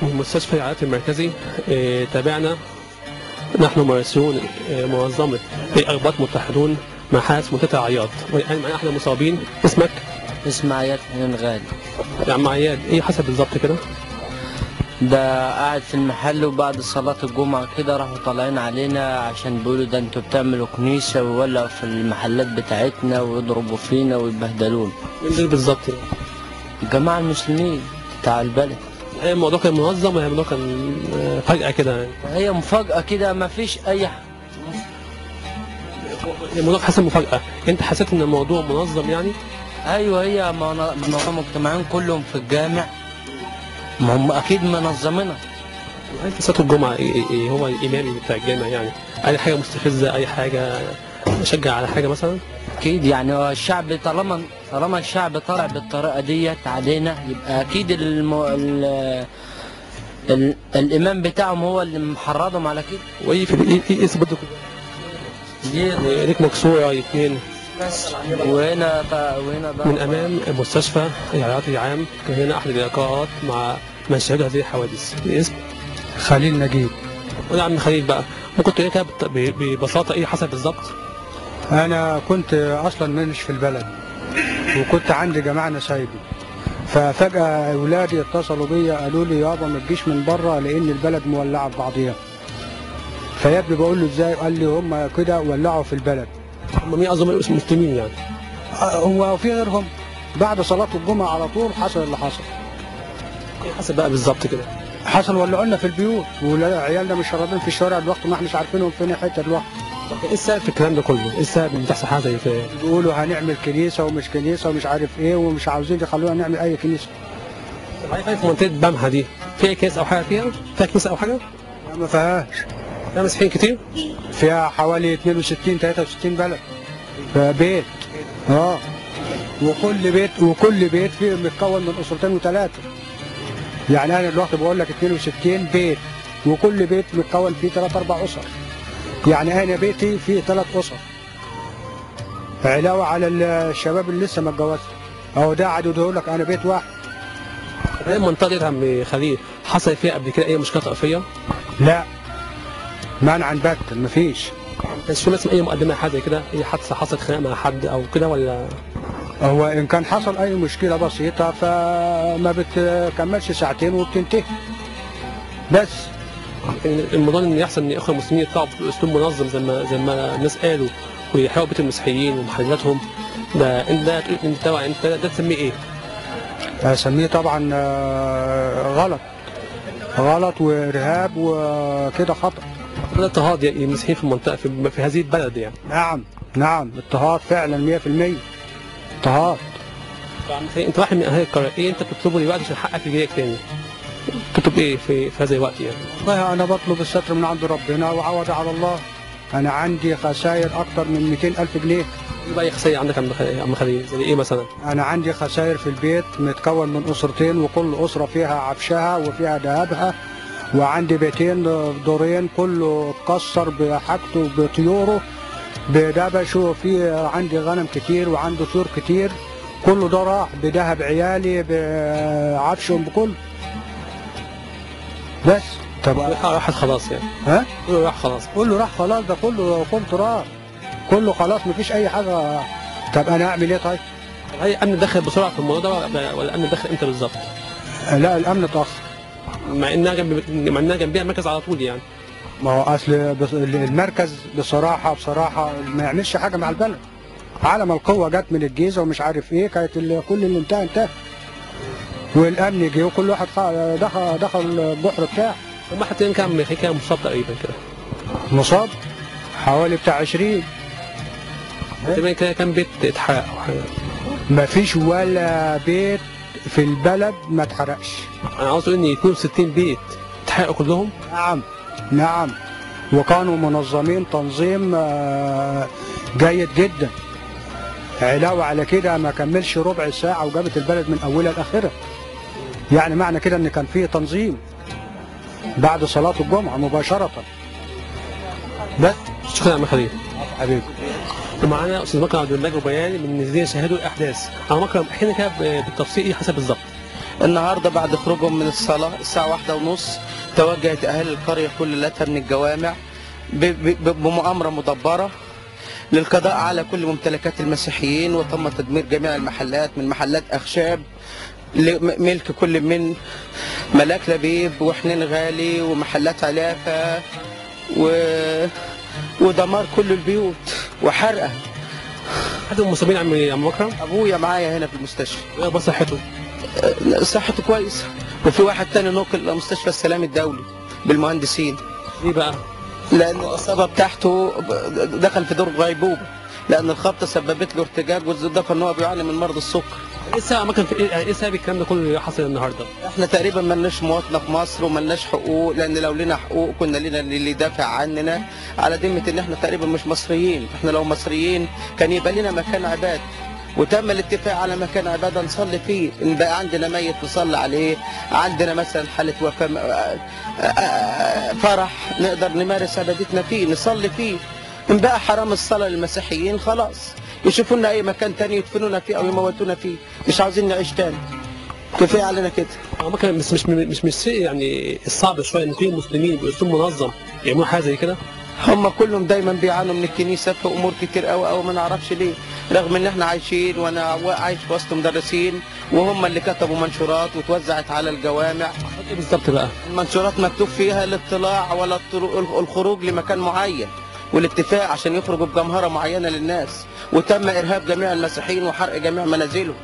من مستشفى العلاج المركزي. تابعنا نحن مراسلون منظمة أرباط متحدون مع حادث منتدى عياط، والآن معنا أحد المصابين. اسمك؟ اسمي عياد حنين غالي. يا عم عياد، إيه حصل بالظبط كده؟ ده قاعد في المحل وبعد صلاة الجمعة كده راحوا طالعين علينا عشان بيقولوا ده انتوا بتعملوا كنيسة ويولعوا في المحلات بتاعتنا ويضربوا فينا ويبهدلونا. مين دول بالظبط؟ الجماعة المسلمين بتاع البلد. الموضوع كان منظم ولا الموضوع كان فجأة كده يعني؟ هي مفاجأة كده، مفيش أي الموضوع حصل مفاجأة، أنت حسيت إن الموضوع منظم يعني؟ أيوه، هي مجتمعين كلهم في الجامع، ما هم أكيد منظمينها. هل في صلاة الجمعة إيه هو الإمام بتاع الجامع يعني؟ أي حاجة مستفزة، أي حاجة نشجع على حاجة مثلا؟ أكيد يعني هو الشعب طالما الشعب طالع بالطريقة ديت علينا، يبقى أكيد الإمام بتاعهم هو اللي محرضهم على كده. وإيه في إيه إثباتك؟ ليك مكسورة اثنين بس وهنا من أمام مستشفى العلاج العام. كان هنا أحد اللقاءات مع من شهد هذه الحوادث. الاسم؟ خليل نجيب. ولا عم خليل بقى، ممكن تقول كده ببساطة إيه حصل بالظبط؟ أنا كنت أصلا مش في البلد، وكنت عندي جماعة نسايبي، ففجأة أولادي اتصلوا بيا قالوا لي يابا ما تجيش من بره لأن البلد مولعة ببعضيها. فيا ابني بقول له إزاي؟ قال لي هم كده ولعوا في البلد. هم مين أظن المسلمين يعني؟ هو في غيرهم؟ بعد صلاة الجمعة على طول حصل اللي حصل. إيه حصل بقى بالظبط كده؟ حصل ولعوا لنا في البيوت، وعيالنا مش شغالين في الشوارع الوقت، ما احناش عارفينهم فين حتة الوقت. ايه السبب في الكلام ده كله؟ ايه السبب ان بتحصل حاجه زي كده؟ بيقولوا هنعمل كنيسه ومش كنيسه ومش عارف ايه، ومش عاوزين يخلونا نعمل اي كنيسه. في منطقه بمحة دي فيها كنيسه او حاجه فيها كنيسه او حاجه؟ ما فيهاش. فيها مسيحيين كتير؟ فيها حوالي 62 63 بلد. بيت وكل بيت فيه متكون من اسرتين وثلاثه. يعني انا دلوقتي بقول لك 62 بيت، وكل بيت متكون فيه 3 4 اسر. يعني انا بيتي فيه 3 اسر علاوه على الشباب اللي لسه ما اتجوزش. اهو ده قاعد يقول لك انا بيت واحد. المنطقه دي يا عم خليل حصل فيها قبل كده اي مشكله طائفيه؟ لا، منعا باتا مفيش. كانش في مثلا اي مقدمه حاجه زي كده، اي حادثه حصلت خناقه مع حد او كده ولا؟ هو ان كان حصل اي مشكله بسيطه فما بتكملش ساعتين وبتنتهي بس. الموضوع ان يحصل ان اخوه المسلمين يطلعوا باسلوب منظم زي ما الناس قالوا ويحرقوا بيت المسيحيين ومحلاتهم، ده انت ده تسميه ايه؟ اسميه طبعا غلط وارهاب وكده خطأ. ده اضطهاد يعني المسيحيين في المنطقه في هذه البلد يعني. نعم اضطهاد فعلا 100% اضطهاد. انت واحد من اهالي القريه، ايه انت بتطلبه دلوقتي عشان حقك يجيلك تاني؟ تطلب ايه في هذا الوقت يعني؟ والله انا بطلب الستر من عند ربنا وعوض على الله. انا عندي خسائر اكتر من 200,000 جنيه. ايه بقى خسائر عندك يا عم خليل؟ زي ايه مثلا؟ انا عندي خسائر في البيت متكون من اسرتين، وكل اسره فيها عفشها وفيها ذهبها، وعندي بيتين دورين كله اتكسر بحاجته بطيوره بدبشه، في عندي غنم كتير وعنده طيور كتير، كله ده راح بذهب عيالي بعفشهم بكله بس. طب راحت خلاص يعني؟ ها؟ كله راح خلاص؟ كله راح خلاص، ده كله تراب، كله خلاص مفيش اي حاجه. طب انا اعمل ايه طيب؟ هل الامن دخل بسرعه في الموضوع ده ولا الامن دخل امتى بالظبط؟ لا، الامن اتاخر. مع انها جنبيها المركز على طول يعني. ما هو اصل المركز بصراحه ما يعملش حاجه مع البلد. على ما القوه جت من الجيزه ومش عارف ايه، كانت كل اللي انتهى والامن جه وكل واحد دخل البحر بتاعه. طب واحد تاني كان مصاب تقريبا كده. مصاب حوالي بتاع 20. تقريبا كده كام بيت اتحرق او حاجه؟ ما فيش ولا بيت في البلد ما اتحرقش. انا عاوز اقول ان 62 بيت اتحرقوا كلهم؟ نعم وكانوا منظمين تنظيم جيد جدا. علاوه على كده ما كملش ربع ساعه وجابت البلد من اولها لاخرها. يعني معنى كده ان كان فيه تنظيم بعد صلاه الجمعه مباشره بس. شكرا يا عم خليل. حبيبي. ومعانا استاذ مكرم عبد المجيد وبيان من الذين شاهدوا الاحداث. انا مكرم احكي لنا كده بالتفصيل ايه حصل بالظبط. النهارده بعد خروجهم من الصلاه الساعه 1:30 توجهت اهالي القريه كلها من الجوامع بمؤامره مدبره للقضاء على كل ممتلكات المسيحيين، وتم تدمير جميع المحلات من محلات اخشاب ملك كل من ملاك لبيب وحنين غالي ومحلات علافه ودمار كل البيوت وحرقها. حد من المصابين عم مكرم؟ ابويا معايا هنا في المستشفى. ايه بس صحته؟ صحته كويسه، وفي واحد تاني نقل لمستشفى السلام الدولي بالمهندسين. ليه بقى؟ لان الاصابه بتاعته دخل في دور غيبوبه، لان الخبطه سببت له ارتجاج، واضافه ان هو بيعاني من مرض السكر. ايه السبب ايه سبب الكلام ده كله اللي حصل النهارده؟ احنا تقريبا مالناش مواطنه في مصر ومالناش حقوق، لان لو لنا حقوق كنا لنا اللي يدافع عننا، على ذمه ان احنا تقريبا مش مصريين. احنا لو مصريين كان يبقى لنا مكان عباد، وتم الاتفاق على مكان عباده نصلي فيه. ان بقى عندنا ميت نصلي عليه، عندنا مثلا حاله وفاه فرح نقدر نمارس عبادتنا فيه نصلي فيه. ان بقى حرام الصلاه للمسيحيين خلاص يشوفوا لنا اي مكان تاني يدفنونا فيه او يموتونا فيه، مش عاوزين نعيش تاني، كفايه علينا كده. ممكن مش يعني الصعب شويه ان في مسلمين باسلوب منظم يعملوا حاجه زي كده؟ هم كلهم دايما بيعانوا من الكنيسه في امور كتير قوي قوي ما نعرفش ليه، رغم ان احنا عايشين وانا عايش في وسط مدرسين وهم اللي كتبوا منشورات وتوزعت على الجوامع. ايه بالظبط بقى؟ المنشورات مكتوب فيها الاطلاع ولا الخروج لمكان معين والاتفاق عشان يخرجوا بجمهره معينه للناس، وتم ارهاب جميع المسيحيين وحرق جميع منازلهم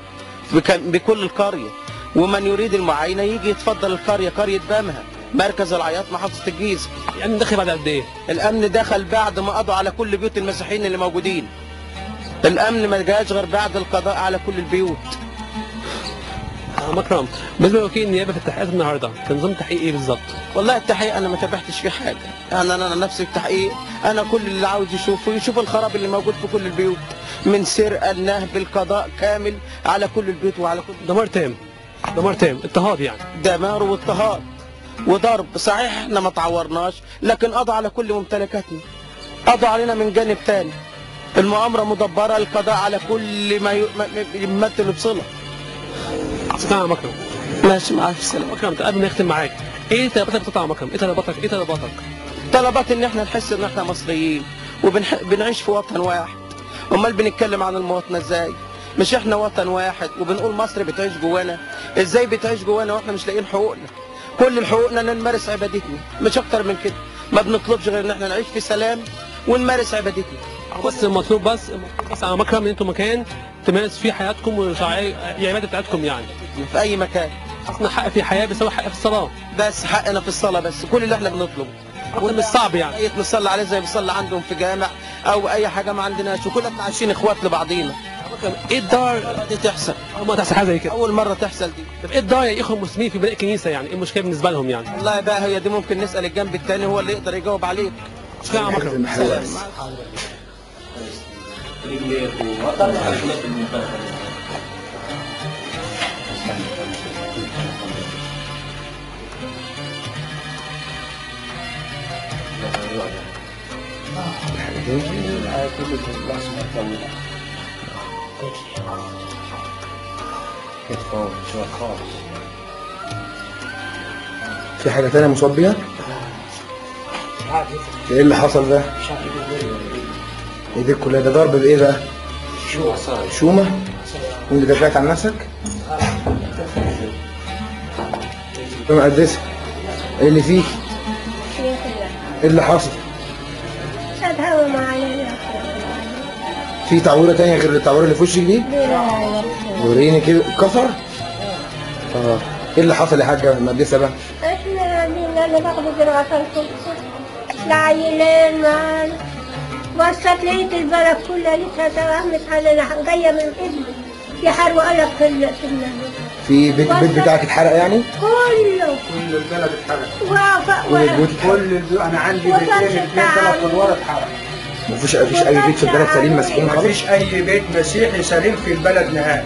بكل القريه، ومن يريد المعاينه يجي يتفضل القريه قريه بامها مركز العياط محافظه الجيزه. يعني دخل بعد قد ايه؟ الامن دخل بعد ما قضوا على كل بيوت المسيحيين اللي موجودين. الامن ما جاش غير بعد القضاء على كل البيوت. مكرم، بالنسبه لوكيل النيابه في التحقيقات النهارده كان نظام تحقيق ايه بالظبط؟ والله التحقيق انا ما تابعتش فيه حاجه، يعني انا نفسي التحقيق انا كل اللي عاوز يشوف الخراب اللي موجود في كل البيوت، من سرقه النهب القضاء كامل على كل البيوت وعلى كل دمار تام، دمار تام، اضطهاد يعني. دمار واضطهاد وضرب. صحيح احنا ما تعورناش، لكن قضوا على كل ممتلكاتنا، قضوا علينا من جانب تاني. المؤامره مدبره القضاء على كل ما يمثل بصله. شكرا يا مكرم. ماشي مع السلامه. مكرم قبل ما نختم معاك، ايه طلباتك بتطلع مكرم؟ ايه طلباتك؟ طلبات ان احنا نحس ان احنا مصريين وبنعيش في وطن واحد. امال بنتكلم عن المواطنه ازاي؟ مش احنا وطن واحد وبنقول مصر بتعيش جوانا؟ ازاي بتعيش جوانا واحنا مش لاقيين حقوقنا؟ كل حقوقنا ان نمارس عبادتنا، مش اكتر من كده. ما بنطلبش غير ان احنا نعيش في سلام ونمارس عبادتنا. بس المطلوب بس على مكرم ان انتم مكان تمارس فيه حياتكم والعباده بتاعتكم يعني. في اي مكان. اصلا حق في الحياه بيساوي حق في الصلاه. بس حقنا في الصلاه، بس كل اللي احنا بنطلبه. مش صعب يعني. اي نصلي عليه زي بنصلي عندهم في جامع او اي حاجه ما عندناش، وكلنا عايشين اخوات لبعضينا. ايه الدار دي تحصل؟ اول ما تحصل حاجه زي كده. اول مره تحصل دي. طب ايه الدار يا اخوه المسلمين في بناء كنيسه يعني؟ ايه المشكله بالنسبه لهم يعني؟ والله بقى هي دي ممكن نسال الجنب الثاني هو اللي يقدر يجاوب عليك. شكرا يا مكرم. في حاجة تانية مصاب بيها؟ ايه اللي حصل ده؟ ايديك كلها ده ضرب بايه بقى؟ شومة؟ وانت دافعت عن نفسك؟ مقدسة ايه اللي فيك؟ ايه اللي حصل؟ في تعويرة تانية غير التعويرة اللي في وشك دي؟ وريني كده اتكسر؟ ايه اللي حصل يا حاجة مقدسة بقى؟ انا باخد دراسة العيلين وصلت لقيت البلد كلها لسه تغمس علينا جايه من ابني يحرقوا قلب في بيت بتاعك اتحرق يعني؟ كله كل البلد اتحرق. كل البيوت انا عندي بيتين 2-3 ادوار اتحرق. مفيش اي بيت في البلد سليم مسيحيين خالص؟ مفيش اي بيت مسيحي سليم في البلد نهائي.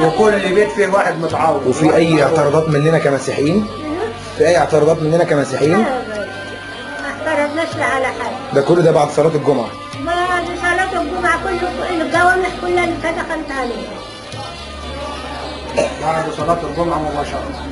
وكل بيت فيه واحد متعور. وفي اي اعتراضات مننا كمسيحيين؟ في اي اعتراضات مننا كمسيحيين؟ ما اعترضناش على حاجه. ده كل ده بعد صلاة الجمعة؟ بعد صلاة الجمعة كل الجوامع كلها اللي دخلت عليها. بعد صلاة الجمعة مباشرة.